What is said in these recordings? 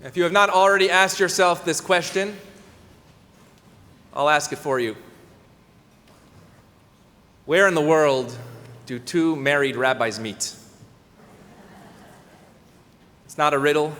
If you have not already asked yourself this question, I'll ask it for you. Where in the world do two married rabbis meet? It's not a riddle,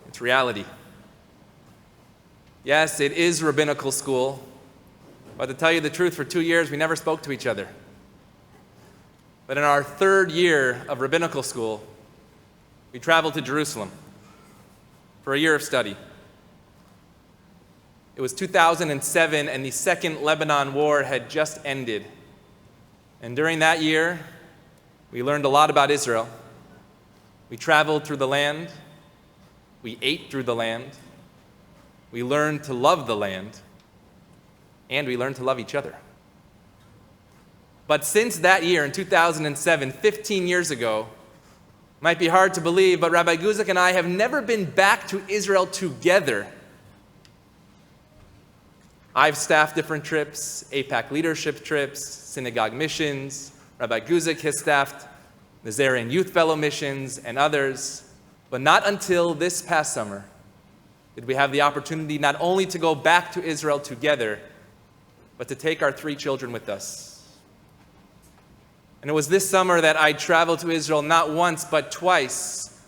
it's reality. Yes, it is rabbinical school, but to tell you the truth, for 2 years we never spoke to each other. But in our 3rd year of rabbinical school, we traveled to Jerusalem for a year of study. It was 2007, and the Second Lebanon War had just ended. And during that year, we learned a lot about Israel. We traveled through the land. We ate through the land. We learned to love the land. And we learned to love each other. But since that year, in 2007, 15 years ago, might be hard to believe, but Rabbi Guzik and I have never been back to Israel together. I've staffed different trips, APAC leadership trips, synagogue missions. Rabbi Guzik has staffed Nazarian Youth Fellow missions and others. But not until this past summer did we have the opportunity not only to go back to Israel together, but to take our 3 children with us. And it was this summer that I traveled to Israel not once, but twice,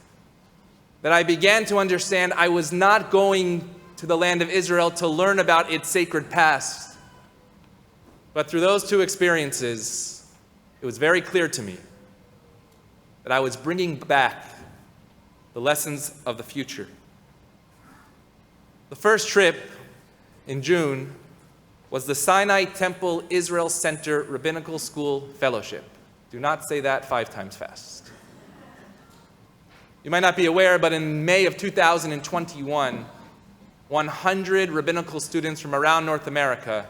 that I began to understand I was not going to the land of Israel to learn about its sacred past. But through those 2 experiences, it was very clear to me that I was bringing back the lessons of the future. The first trip in June was the Sinai Temple Israel Center Rabbinical School Fellowship. Do not say that 5 times fast. You might not be aware, but in May of 2021, 100 rabbinical students from around North America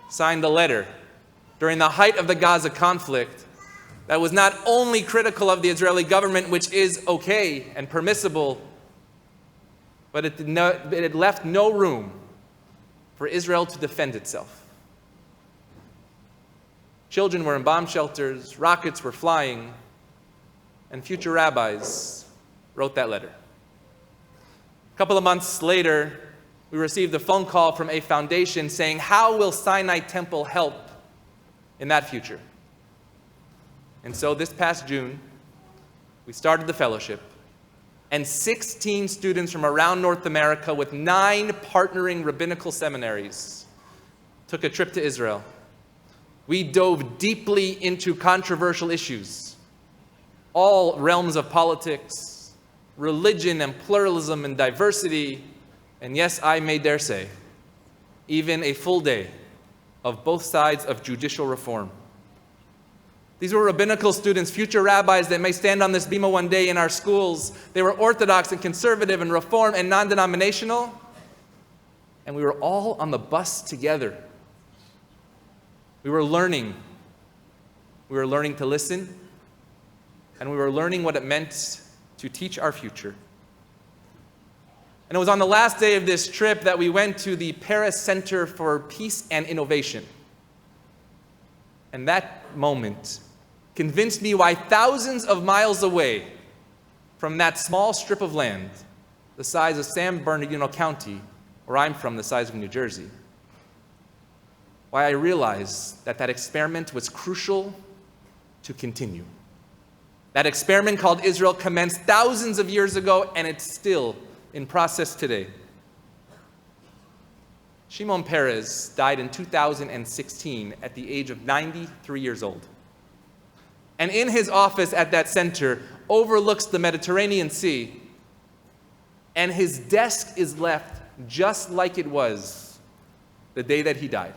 signed a letter during the height of the Gaza conflict that was not only critical of the Israeli government, which is okay and permissible, but it left no room for Israel to defend itself. Children were in bomb shelters, rockets were flying, and future rabbis wrote that letter. A couple of months later, we received a phone call from a foundation saying, how will Sinai Temple help in that future? And so this past June, we started the fellowship, and 16 students from around North America with 9 partnering rabbinical seminaries took a trip to Israel. We dove deeply into controversial issues, all realms of politics, religion and pluralism and diversity, and yes, I may dare say, even a full day of both sides of judicial reform. These were rabbinical students, future rabbis that may stand on this bima one day in our schools. They were Orthodox and conservative and reform and non-denominational, and we were all on the bus together. We were learning. We were learning to listen, and we were learning what it meant to teach our future. And it was on the last day of this trip that we went to the Paris Center for Peace and Innovation. And that moment convinced me why thousands of miles away from that small strip of land, the size of San Bernardino County, where I'm from, the size of New Jersey, why I realized that that experiment was crucial to continue. That experiment called Israel commenced thousands of years ago, and it's still in process today. Shimon Peres died in 2016 at the age of 93 years old. And in his office at that center overlooks the Mediterranean Sea, and his desk is left just like it was the day that he died.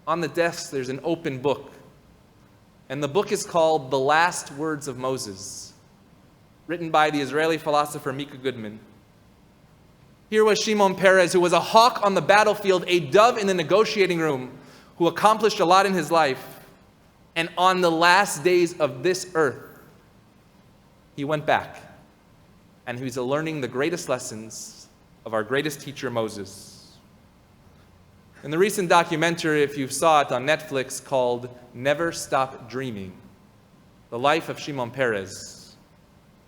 On the desk, there's an open book, and the book is called The Last Words of Moses, written by the Israeli philosopher Mika Goodman. Here was Shimon Peres, who was a hawk on the battlefield, a dove in the negotiating room, who accomplished a lot in his life, and on the last days of this earth, he went back, and he was learning the greatest lessons of our greatest teacher, Moses. In the recent documentary, if you saw it on Netflix, called Never Stop Dreaming, the life of Shimon Peres,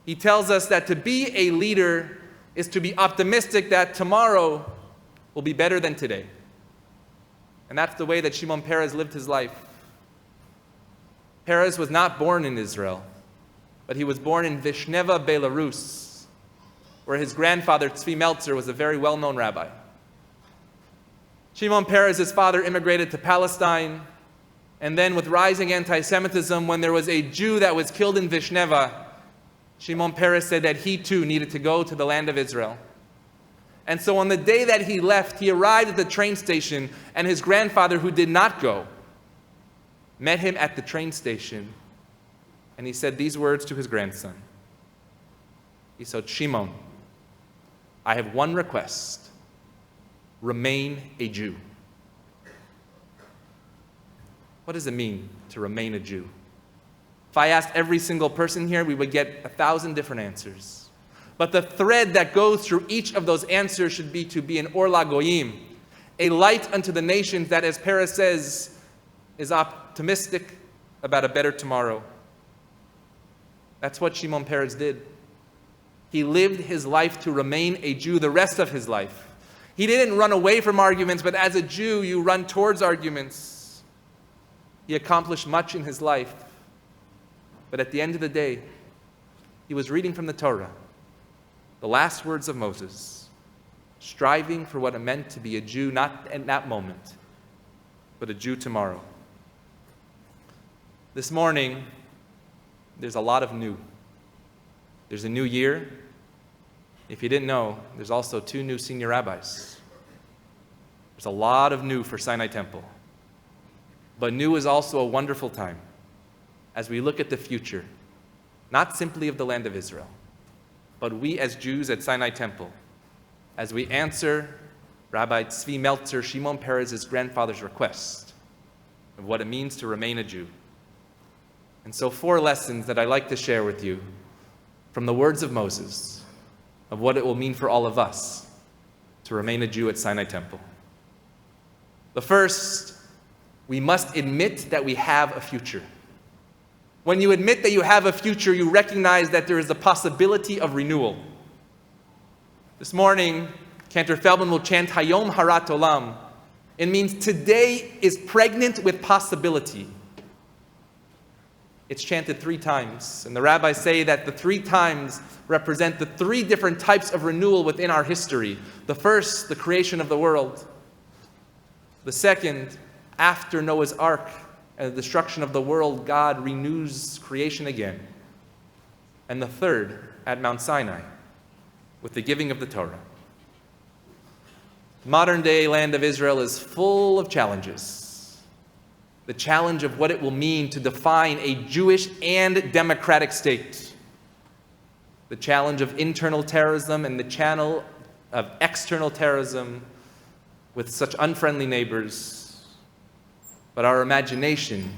He tells us that to be a leader is to be optimistic that tomorrow will be better than today. And that's the way that Shimon Peres lived his life. Peres was not born in Israel, but he was born in Vishneva, Belarus, where his grandfather, Tzvi Meltzer, was a very well-known rabbi. Shimon Peres, his father, immigrated to Palestine, and then with rising anti-Semitism, when there was a Jew that was killed in Vishneva, Shimon Peres said that he too needed to go to the land of Israel. And so on the day that he left, he arrived at the train station, and his grandfather, who did not go, met him at the train station, and he said these words to his grandson. He said, Shimon, I have one request. Remain a Jew. What does it mean to remain a Jew? If I asked every single person here, we would get 1,000 different answers. But the thread that goes through each of those answers should be to be an Or LaGoyim, a light unto the nations that, as Peres says, is optimistic about a better tomorrow. That's what Shimon Peres did. He lived his life to remain a Jew the rest of his life. He didn't run away from arguments, but as a Jew, you run towards arguments. He accomplished much in his life. But at the end of the day, he was reading from the Torah, the last words of Moses, striving for what it meant to be a Jew, not at that moment, but a Jew tomorrow. This morning, there's a lot of new. There's a new year. If you didn't know, there's also 2 new senior rabbis. There's a lot of new for Sinai Temple. But new is also a wonderful time as we look at the future, not simply of the land of Israel, but we as Jews at Sinai Temple, as we answer Rabbi Tzvi Meltzer, Shimon Peres' grandfather's request of what it means to remain a Jew. And so 4 lessons that I'd like to share with you from the words of Moses, of what it will mean for all of us to remain a Jew at Sinai Temple. The first, we must admit that we have a future. When you admit that you have a future, you recognize that there is a possibility of renewal. This morning, Cantor Feldman will chant Hayom Harat Olam. It means today is pregnant with possibility. It's chanted 3 times, and the rabbis say that the 3 times represent the 3 different types of renewal within our history. The first, the creation of the world. The second, after Noah's Ark and the destruction of the world, God renews creation again. And the third, at Mount Sinai, with the giving of the Torah. The modern-day land of Israel is full of challenges. The challenge of what it will mean to define a Jewish and democratic state. The challenge of internal terrorism and the channel of external terrorism with such unfriendly neighbors. But our imagination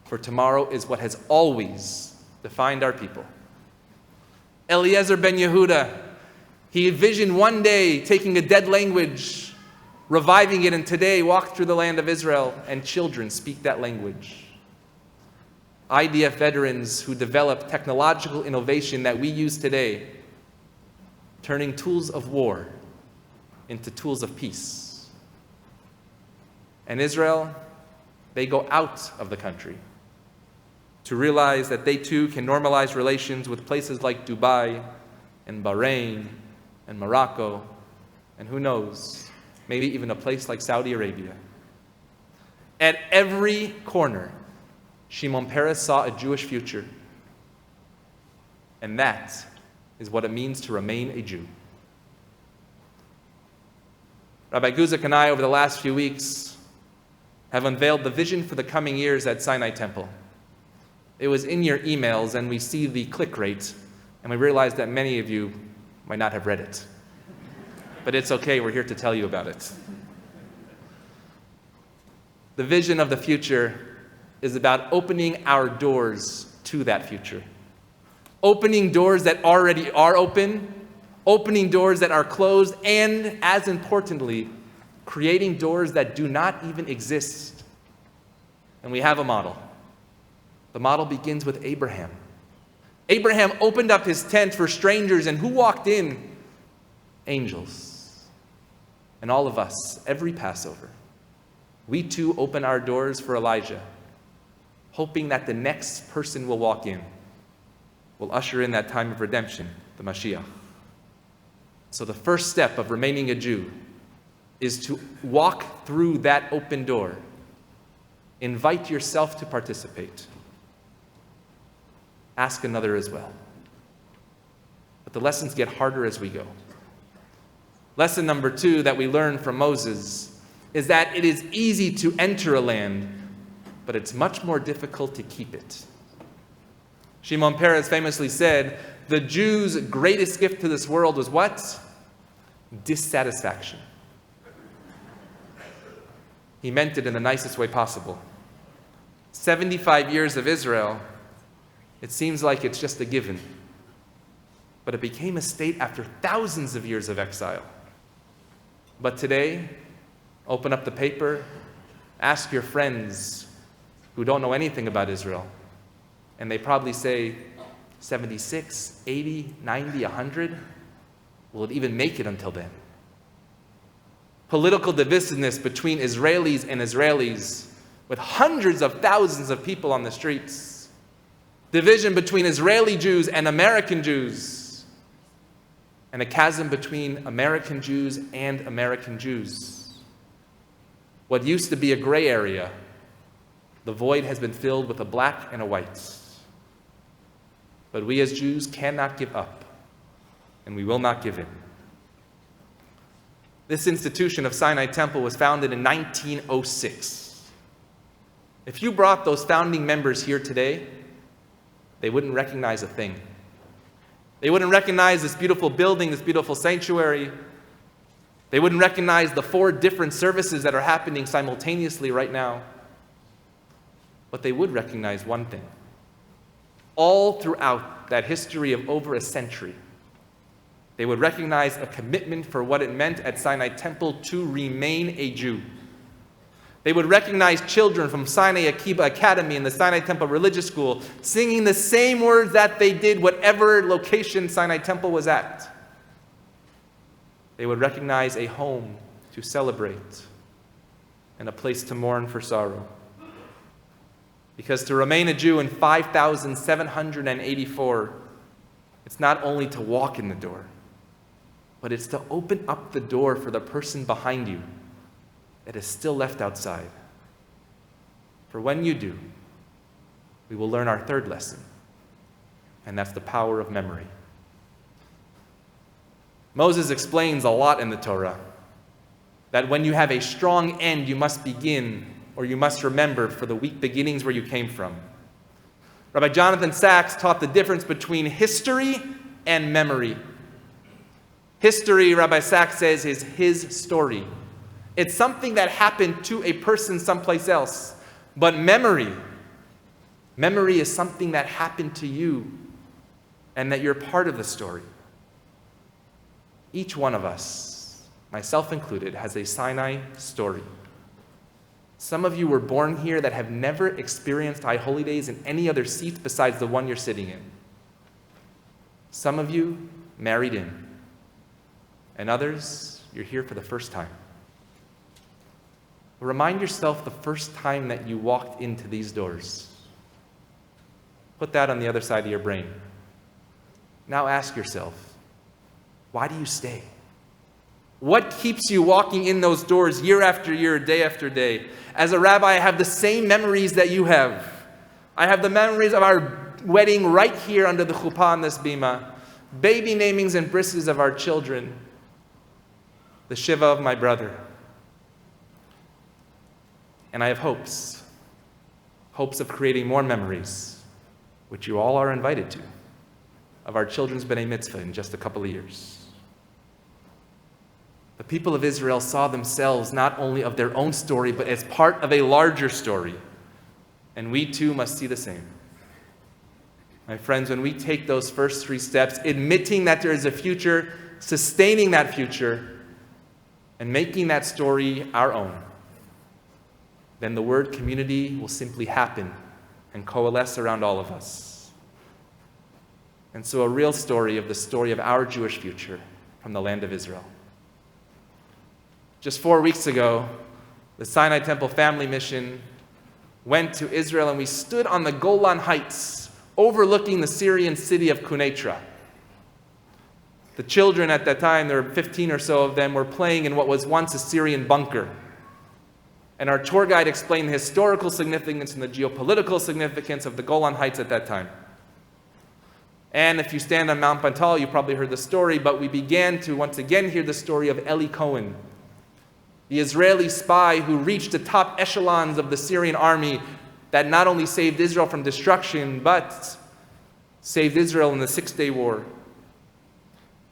for tomorrow is what has always defined our people. Eliezer ben Yehuda, he envisioned one day taking a dead language, reviving it, and today walk through the land of Israel, and children speak that language. IDF veterans who developed technological innovation that we use today, turning tools of war into tools of peace. And Israel, they go out of the country to realize that they too can normalize relations with places like Dubai and Bahrain and Morocco, and who knows, maybe even a place like Saudi Arabia. At every corner, Shimon Peres saw a Jewish future. And that is what it means to remain a Jew. Rabbi Guzik and I, over the last few weeks, have unveiled the vision for the coming years at Sinai Temple. It was in your emails, and we see the click rate, and we realize that many of you might not have read it. But it's okay, we're here to tell you about it. The vision of the future is about opening our doors to that future. Opening doors that already are open, opening doors that are closed, and, as importantly, creating doors that do not even exist. And we have a model. The model begins with Abraham. Abraham opened up his tent for strangers, and who walked in? Angels. And all of us, every Passover, we too open our doors for Elijah, hoping that the next person will walk in, will usher in that time of redemption, the Mashiach. So the first step of remaining a Jew is to walk through that open door. Invite yourself to participate. Ask another as well. But the lessons get harder as we go. Lesson number 2 that we learn from Moses is that it is easy to enter a land, but it's much more difficult to keep it. Shimon Peres famously said, the Jews' greatest gift to this world was what? Dissatisfaction. He meant it in the nicest way possible. 75 years of Israel, it seems like it's just a given. But it became a state after thousands of years of exile. But today, open up the paper, ask your friends who don't know anything about Israel, and they probably say 76, 80, 90, 100. Will it even make it until then? Political divisiveness between Israelis and Israelis, with hundreds of thousands of people on the streets. Division between Israeli Jews and American Jews. And a chasm between American Jews and American Jews. What used to be a gray area, the void has been filled with a black and a white. But we as Jews cannot give up, and we will not give in. This institution of Sinai Temple was founded in 1906. If you brought those founding members here today, they wouldn't recognize a thing. They wouldn't recognize this beautiful building, this beautiful sanctuary. They wouldn't recognize the 4 different services that are happening simultaneously right now. But they would recognize one thing. All throughout that history of over a century, they would recognize a commitment for what it meant at Sinai Temple to remain a Jew. They would recognize children from Sinai Akiba Academy and the Sinai Temple Religious School singing the same words that they did whatever location Sinai Temple was at. They would recognize a home to celebrate and a place to mourn for sorrow. Because to remain a Jew in 5,784, it's not only to walk in the door, but it's to open up the door for the person behind you that is still left outside. For when you do, we will learn our third lesson, and that's the power of memory. Moses explains a lot in the Torah that when you have a strong end, you must begin, or you must remember for the weak beginnings where you came from. Rabbi Jonathan Sacks taught the difference between history and memory. History, Rabbi Sacks says, is his story. It's something that happened to a person someplace else. But memory is something that happened to you and that you're part of the story. Each one of us, myself included, has a Sinai story. Some of you were born here that have never experienced High Holy Days in any other seat besides the one you're sitting in. Some of you married in. And others, you're here for the first time. Remind yourself the first time that you walked into these doors. Put that on the other side of your brain. Now ask yourself, why do you stay? What keeps you walking in those doors year after year, day after day? As a rabbi, I have the same memories that you have. I have the memories of our wedding right here under the chuppah on this bima, baby namings and brises of our children, the shiva of my brother. And I have hopes of creating more memories, which you all are invited to, of our children's B'nai Mitzvah in just a couple of years. The people of Israel saw themselves not only of their own story, but as part of a larger story. And we too must see the same. My friends, when we take those first 3 steps, admitting that there is a future, sustaining that future, and making that story our own, then the word community will simply happen and coalesce around all of us. And so a real story of the story of our Jewish future from the land of Israel. Just 4 weeks ago, the Sinai Temple Family Mission went to Israel, and we stood on the Golan Heights overlooking the Syrian city of Quneitra. The children at that time, there were 15 or so of them, were playing in what was once a Syrian bunker. And our tour guide explained the historical significance and the geopolitical significance of the Golan Heights at that time. And if you stand on Mount Pantal, you probably heard the story, but we began to once again hear the story of Eli Cohen, the Israeli spy who reached the top echelons of the Syrian army that not only saved Israel from destruction, but saved Israel in the Six-Day War.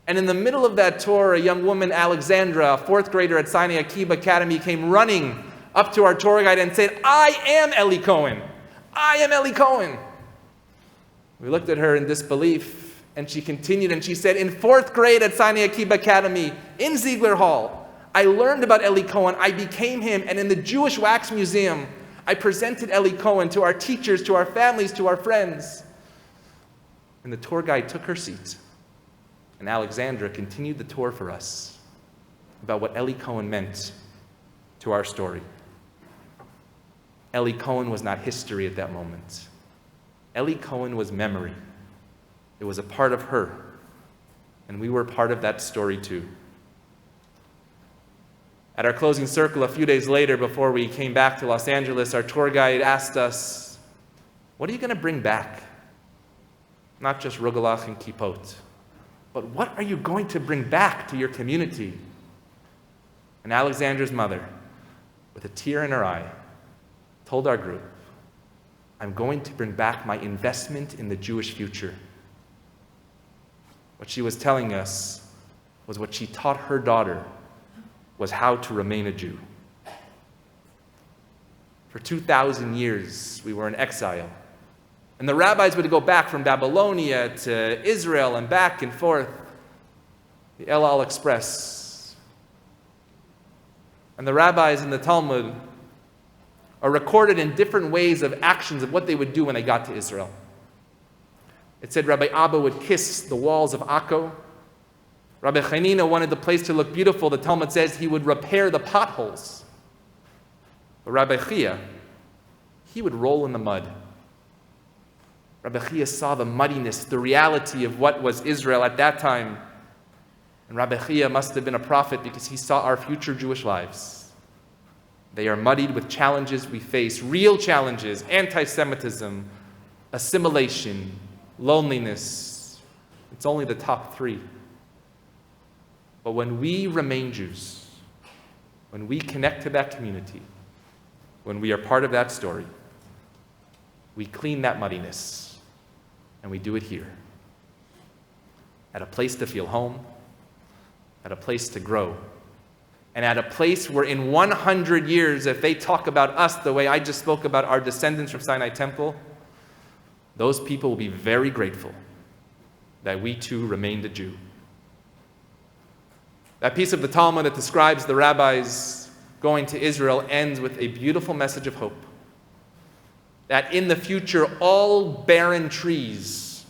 And in the middle of that tour, a young woman, Alexandra, a 4th grader at Sinai Akiba Academy, came running up to our tour guide and said, "I am Eli Cohen. I am Eli Cohen." We looked at her in disbelief, and she continued, and she said, "In 4th grade at Sinai Akiba Academy, in Ziegler Hall, I learned about Eli Cohen. I became him, and in the Jewish Wax Museum, I presented Eli Cohen to our teachers, to our families, to our friends." And the tour guide took her seat, and Alexandra continued the tour for us about what Eli Cohen meant to our story. Eli Cohen was not history at that moment. Eli Cohen was memory. It was a part of her, and we were part of that story too. At our closing circle a few days later, before we came back to Los Angeles, our tour guide asked us, "What are you going to bring back? Not just rugelach and kippot, but what are you going to bring back to your community?" And Alexandra's mother, with a tear in her eye, told our group, "I'm going to bring back my investment in the Jewish future." What she was telling us was what she taught her daughter was how to remain a Jew. For 2,000 years, we were in exile. And the rabbis would go back from Babylonia to Israel and back and forth, the El Al Express. And the rabbis in the Talmud are recorded in different ways of actions of what they would do when they got to Israel. It said Rabbi Abba would kiss the walls of Akko. Rabbi Chanina wanted the place to look beautiful. The Talmud says he would repair the potholes. But Rabbi Chia, he would roll in the mud. Rabbi Chia saw the muddiness, the reality of what was Israel at that time. And Rabbi Chia must have been a prophet because he saw our future Jewish lives. They are muddied with challenges we face, real challenges, anti-Semitism, assimilation, loneliness. It's only the top 3. But when we remain Jews, when we connect to that community, when we are part of that story, we clean that muddiness, and we do it here. At a place to feel home, at a place to grow, and at a place where in 100 years, if they talk about us the way I just spoke about our descendants from Sinai Temple, those people will be very grateful that we too remained a Jew. That piece of the Talmud that describes the rabbis going to Israel ends with a beautiful message of hope. That in the future, all barren trees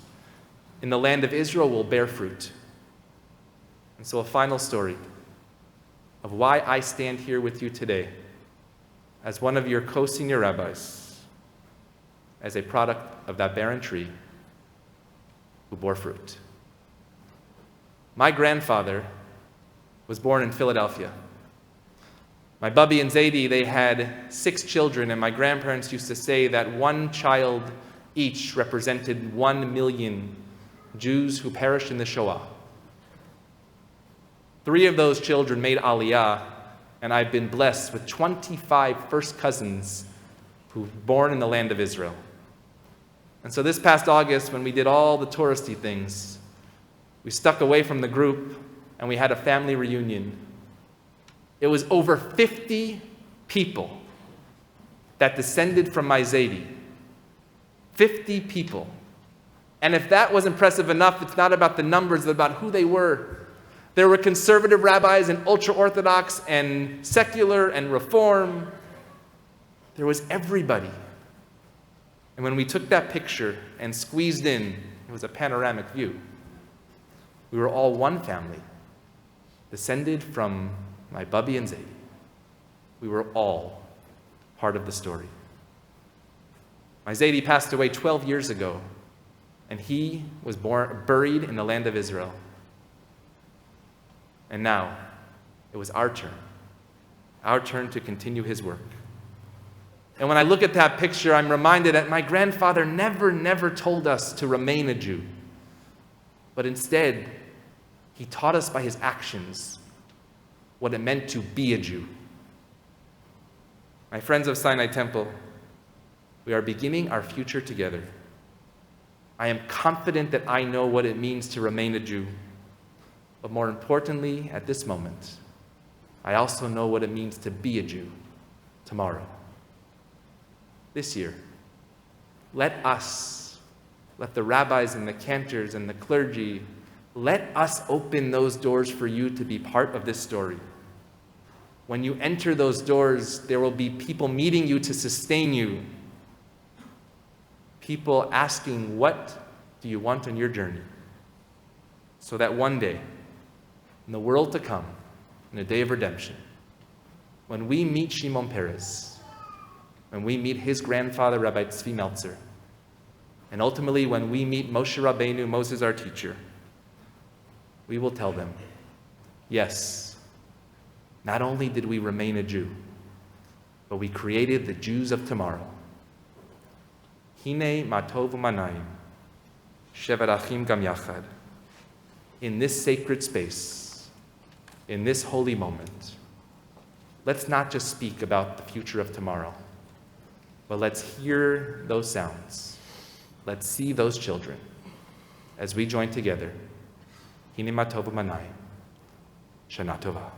in the land of Israel will bear fruit. And so a final story of why I stand here with you today as one of your co-senior rabbis, as a product of that barren tree who bore fruit. My grandfather was born in Philadelphia. My Bubby and Zaidi, they had 6 children, and my grandparents used to say that one child each represented 1 million Jews who perished in the Shoah. 3 of those children made Aliyah, and I've been blessed with 25 first cousins who were born in the land of Israel. And so this past August, when we did all the touristy things, we stuck away from the group and we had a family reunion. It was over 50 people that descended from my Zaidi. 50 people. And if that was impressive enough, it's not about the numbers, but about who they were. There were conservative rabbis and ultra-Orthodox and secular and reform. There was everybody. And when we took that picture and squeezed in It was a panoramic view. We were all one family, descended from my Bubby and Zadie. We were all part of the story. My Zadie passed away 12 years ago, and he was buried in the land of Israel. And now, it was our turn to continue his work. And when I look at that picture, I'm reminded that my grandfather never told us to remain a Jew. But instead, he taught us by his actions what it meant to be a Jew. My friends of Sinai Temple, we are beginning our future together. I am confident that I know what it means to remain a Jew. But more importantly, at this moment, I also know what it means to be a Jew tomorrow. This year, let the rabbis and the cantors and the clergy, let us open those doors for you to be part of this story. When you enter those doors, there will be people meeting you to sustain you. People asking, what do you want on your journey? So that one day, in the world to come, in the day of redemption, when we meet Shimon Peres, when we meet his grandfather, Rabbi Tzvi Meltzer, and ultimately when we meet Moshe Rabbeinu, Moses our teacher, we will tell them, yes, not only did we remain a Jew, but we created the Jews of tomorrow. Hine ma tov u'manayim, shevet achim gam yachad. In this sacred space, in this holy moment, let's not just speak about the future of tomorrow, but let's hear those sounds. Let's see those children as we join together. Hine ma tov u'manayim, Shana Tova.